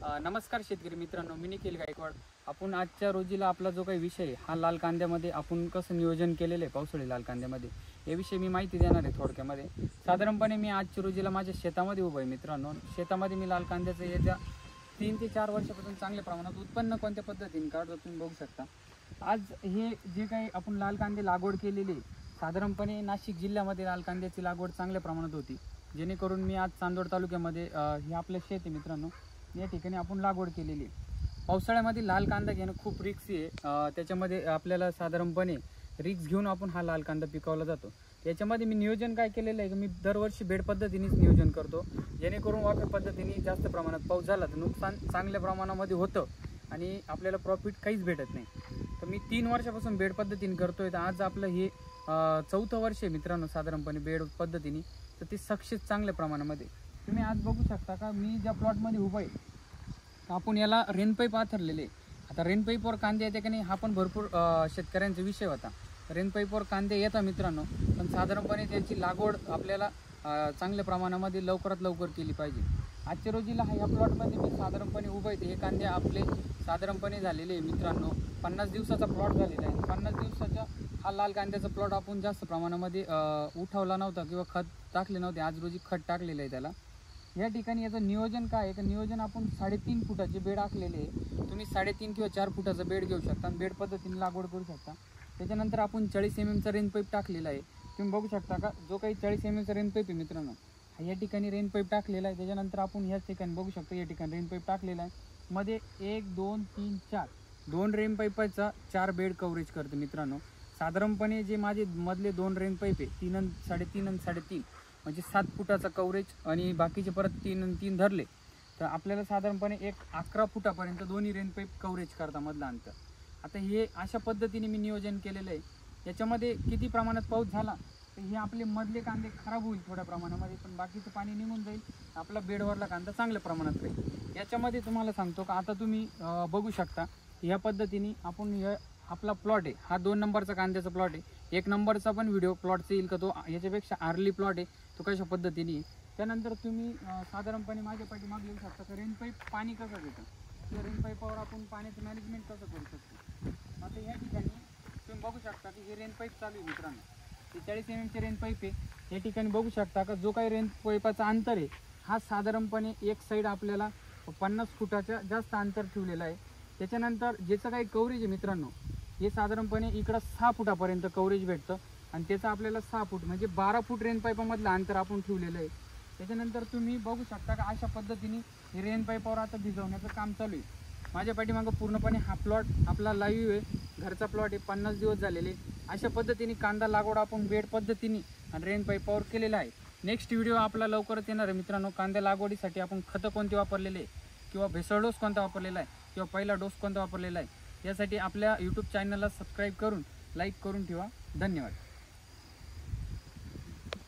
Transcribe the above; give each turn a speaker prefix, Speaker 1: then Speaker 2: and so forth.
Speaker 1: नमस्कार शेतकरी मित्रांनो, मी निखिल गायकवाड. आपण आजच्या रोजीला आपला जो काही विषय हा लाल कांद्यामध्ये आपण कसं नियोजन केलेलं आहे पावसाळी लाल कांद्यामध्ये याविषयी मी माहिती देणार आहे थोडक्यामध्ये. साधारणपणे मी आजच्या रोजीला माझ्या शेतामध्ये उभं आहे मित्रांनो. शेतामध्ये मी लाल कांद्याचं येत्या 3 ते 4 वर्षापासून चांगल्या प्रमाणात उत्पन्न कोणत्या पद्धतीने काढतो तुम्ही बघू शकता. आज हे जे काही आपण लाल कांदे लागवड केलेली आहे, साधारणपणे नाशिक जिल्ह्यामध्ये लाल कांद्याची लागवड चांगल्या प्रमाणात होती, जेणेकरून मी आज चांदोड तालुक्यामध्ये हे आपलं शेत आहे मित्रांनो, या ठिकाणी आपण लागवड केलेली आहे. पावसाळ्यामध्ये लाल कांदा घेणं खूप रिस्की आहे. त्याच्यामध्ये आपल्याला साधारणपणे रिस्क घेऊन आपण हा लाल कांदा पिकवला जातो. त्याच्यामध्ये मी नियोजन काय केलेलं आहे की मी दरवर्षी बेड पद्धतीनेच नियोजन करतो, जेणेकरून वाफे पद्धतीने जास्त प्रमाणात पाऊस झाला तर नुकसान चांगल्या प्रमाणामध्ये होतं आणि आपल्याला प्रॉफिट काहीच भेटत नाही. तर मी 3 वर्षापासून बेड पद्धतीने करतोय. तर आज आपलं हे 4थं वर्ष आहे मित्रांनो साधारणपणे बेड पद्धतीने. तर ते सक्सेस चांगल्या प्रमाणामध्ये तुम्ही आज बघू शकता का मी ज्या प्लॉटमध्ये उभं आहे आपण याला रेनपाईप आथरलेले. आता रेनपाईपवर कांदे येते की नाही हा पण भरपूर शेतकऱ्यांचा विषय होता. रेनपाईपवर कांदे येतात मित्रांनो, पण साधारणपणे त्यांची लागवड आपल्याला चांगल्या प्रमाणामध्ये लवकरात लवकर केली पाहिजे. आजच्या रोजीला ह्या प्लॉटमध्ये मी साधारणपणे उभं आहे. हे कांदे आपले साधारणपणे झालेले आहे मित्रांनो, 50 दिवसाचा प्लॉट झालेला आहे. 50 दिवसाचा हा लाल कांद्याचा प्लॉट आपण जास्त प्रमाणामध्ये उठवला नव्हता किंवा खत टाकले नव्हते. आज रोजी खत टाकलेलं आहे त्याला. या ठिकाणी याचं नियोजन काय आहे तर नियोजन आपण 3.5 फुटाचे बेड आखलेले आहे. तुम्ही 3.5 किंवा 4 फुटाचा बेड घेऊ शकता आणि बेड पद्धतीने लागवड करू शकता. त्याच्यानंतर आपण 40 mm रेन पाईप टाकलेला आहे. तुम्ही बघू शकता का जो काही 40 mm रेन पाईप आहे मित्रांनो, या ठिकाणी रेन पाईप टाकलेला आहे. त्याच्यानंतर आपण ह्याच ठिकाणी बघू शकतो या ठिकाणी रेन पाईप टाकलेला आहे. मध्ये 1 2 3 4 2 रेन पाईपाचा 4 बेड कव्हरेज करते मित्रांनो. साधारणपणे जे माझे मधले 2 रेन पाईप आहे 3 आणि 3.5 आणि 3.5 म्हणजे 7 फुटाचा कव्हरेज आणि बाकीचे परत 3 आणि 3 धरले तर आपल्याला साधारणपणे 11 फुटापर्यंत दोन्ही रेन पाईप कव्हरेज करता मधलं अंतर. आता हे अशा पद्धतीने मी नियोजन केलेलं आहे. याच्यामध्ये किती प्रमाणात पाऊस झाला तर हे आपले मधले कांदे खराब होईल थोड्या प्रमाणामध्ये, पण बाकीचं पाणी निघून जाईल, आपला बेडवरला कांदा चांगल्या प्रमाणात राहील. याच्यामध्ये तुम्हाला सांगतो का आता तुम्ही बघू शकता ह्या पद्धतीने आपण आपला प्लॉट आहे हा 2 नंबरचा कांद्याचा प्लॉट आहे. 1 नंबरचा पण व्हिडिओ प्लॉटचा येईल का तो याच्यापेक्षा आर्ली प्लॉट आहे तो कशा पद्धतीने. त्यानंतर तुम्ही साधारणपणे माझ्या पाठीमागे येऊ शकता तर रेन पाईप पाणी कसं देतं किंवा रेन पाईपावर आपण पाण्याचं मॅनेजमेंट कसं करू शकतो. आता या ठिकाणी तुम्ही बघू शकता की हे रेन पाईप चालू आहे मित्रांनो. हे 40 mm रेन पाईप आहे. या ठिकाणी बघू शकता का जो काही रेन पाईपाचा अंतर आहे हा साधारणपणे एक साईड आपल्याला 50 फुटाच्या जास्त अंतर ठेवलेलं आहे. त्याच्यानंतर ज्याचं काही कव्हरेज आहे मित्रांनो हे साधारणपणे इकडं 6 फुटापर्यंत कव्हरेज भेटतं आणि त्याचं आपल्याला 6 फूट म्हणजे 12 फूट रेन पाईपामधलं अंतर आपण ठेवलेलं आहे. त्याच्यानंतर तुम्ही बघू शकता का अशा पद्धतीने हे रेन पाईपावर आता भिजवण्याचं काम चालू आहे. माझ्या पाठीमागं पूर्णपणे हा प्लॉट आपला लाईव्ह आहे, घरचा प्लॉट आहे, 50 दिवस झालेले. अशा पद्धतीने कांदा लागवड आपण बेड पद्धतीने आणि रेन पाईपावर केलेला आहे. नेक्स्ट व्हिडिओ आपला लवकरच येणार आहे मित्रांनो. कांद्या लागवडीसाठी आपण खतं कोणते वापरलेले किंवा भेसळ डोस कोणता वापरलेला आहे किंवा पहिला डोस कोणता वापरलेला आहे यासाठी आपल्या यूट्यूब चॅनलला सबस्क्राईब करून लाईक करून ठेवा. धन्यवाद.